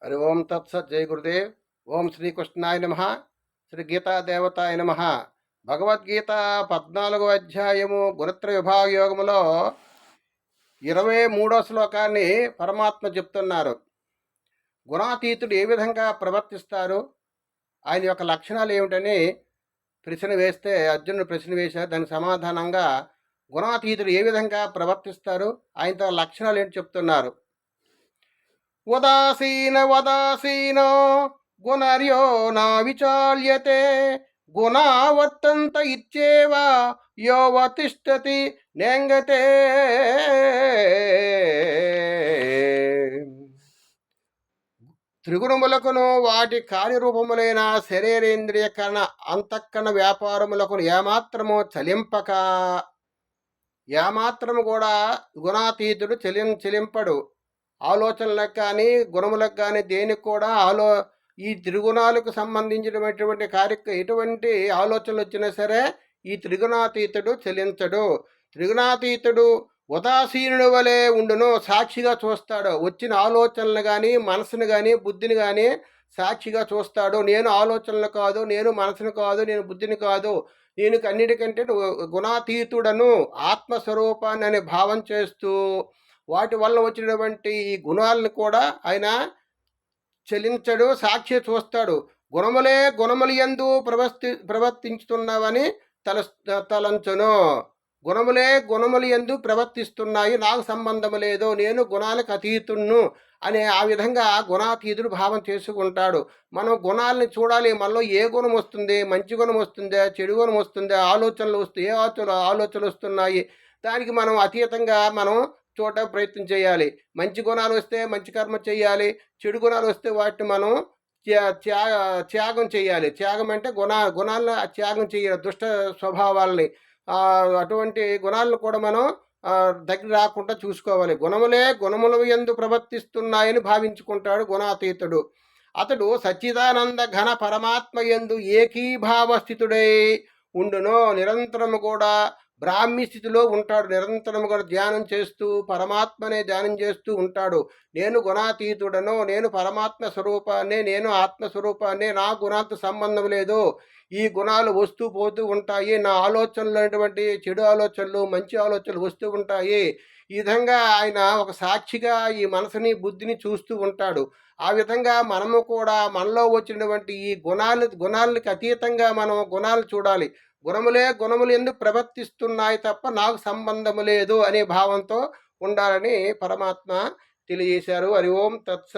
హరి ఓం తత్సత్ జై గురుదేవ్. ఓం శ్రీకృష్ణాయ నమ. శ్రీ గీతా దేవతాయ నమ. భగవద్గీత 14వ అధ్యాయము గుణత్ర విభాగ యోగములో 23వ శ్లోకాన్ని పరమాత్మ చెప్తున్నారు. గుణాతీతుడు ఏ విధంగా ప్రవర్తిస్తారు, ఆయన యొక్క లక్షణాలు ఏమిటని ప్రశ్న వేస్తే అర్జునుడు ప్రశ్న వేశారు. దానికి సమాధానంగా గుణాతీతుడు ఏ విధంగా ప్రవర్తిస్తారు, ఆయనతో లక్షణాలు ఏంటి చెప్తున్నారు. ఉదాసీనో గుణర్యో నా విచాల్యతే గుణావర్తంత ఇచ్చేవ యోవతిష్టతి నెంగతే. త్రిగుణములకును వాటి కార్యరూపములైన శరీరేంద్రియకరణ అంతఃకరణ వ్యాపారములకు ఏమాత్రము చలింపక, ఏమాత్రము కూడా గుణాతీతుడు చెలింపడు. ఆలోచనలకు కానీ గుణములకు కానీ దేనికి కూడా ఈ త్రిగుణాలకు సంబంధించినటువంటి ఎటువంటి ఆలోచనలు వచ్చినా సరే ఈ త్రిగుణాతీతుడు చెలించడు. త్రిగుణాతీతుడు ఉదాసీనుడి వలె ఉండును, సాక్షిగా చూస్తాడు. వచ్చిన ఆలోచనలు కానీ మనసును కానీ బుద్ధిని కానీ సాక్షిగా చూస్తాడు. నేను ఆలోచనలు కాదు, నేను మనసును కాదు, నేను బుద్ధిని కాదు, నేను అన్నిటికంటే గుణాతీతుడను, ఆత్మస్వరూపాన్ని అనే భావం చేస్తూ వాటి వల్ల వచ్చినటువంటి ఈ గుణాలను కూడా ఆయన చెలించడు, సాక్షి చూస్తాడు. గుణములు యందు ప్రవర్తించుతున్నావని తలంచును. గుణములు యందు ప్రవర్తిస్తున్నాయి, నాకు సంబంధం లేదు, నేను గుణాలకు అతీతుణ్ణు అనే ఆ విధంగా గుణాతీతుడు భావం చేసుకుంటాడు. మనం గుణాలని చూడాలి, మనలో ఏ గుణం వస్తుంది, మంచి గుణం వస్తుందా, చెడు గుణం వస్తుందా, ఆలోచనలు వస్తాయి, ఆలోచనలు వస్తున్నాయి, దానికి మనం అతీతంగా మనం చూడ ప్రయత్నం చేయాలి. మంచి గుణాలు వస్తే మంచి కర్మ చేయాలి, చెడు గుణాలు వస్తే వాటిని మనం త్యాగం చేయాలి. త్యాగం అంటే గుణాలను త్యాగం చేయాలి, దుష్ట స్వభావాలని, అటువంటి గుణాలను కూడా మనం దగ్గర రాకుండా చూసుకోవాలి. గుణముల యందు ప్రవర్తిస్తున్నాయని భావించుకుంటాడు గుణాతీతుడు. అతడు సచ్చిదానంద ఘన పరమాత్మ యందు ఏకీభావ స్థితుడై ఉండును. నిరంతరము కూడా బ్రాహ్మీ స్థితిలో ఉంటాడు. నిరంతరం కూడా ధ్యానం చేస్తూ పరమాత్మనే ధ్యానం చేస్తూ ఉంటాడు. నేను గుణాతీతుడను, నేను పరమాత్మ స్వరూపాన్ని, నేను ఆత్మస్వరూపాన్ని, నా గుణాలతో సంబంధం లేదు, ఈ గుణాలు వస్తూ పోతూ ఉంటాయి, నా ఆలోచనలు అనేటువంటి చెడు ఆలోచనలు మంచి ఆలోచనలు వస్తూ ఉంటాయి. ఈ విధంగా ఆయన ఒక సాక్షిగా ఈ మనసుని బుద్ధిని చూస్తూ ఉంటాడు. ఆ విధంగా మనము కూడా మనలో వచ్చినటువంటి ఈ గుణాలకి అతీతంగా మనం గుణాలు చూడాలి. గుణములు ఎందుకు ప్రవర్తిస్తున్నాయి తప్ప నాకు సంబంధము లేదు అనే భావంతో ఉండాలని పరమాత్మ తెలియజేశారు. హరి ఓం తత్సత్.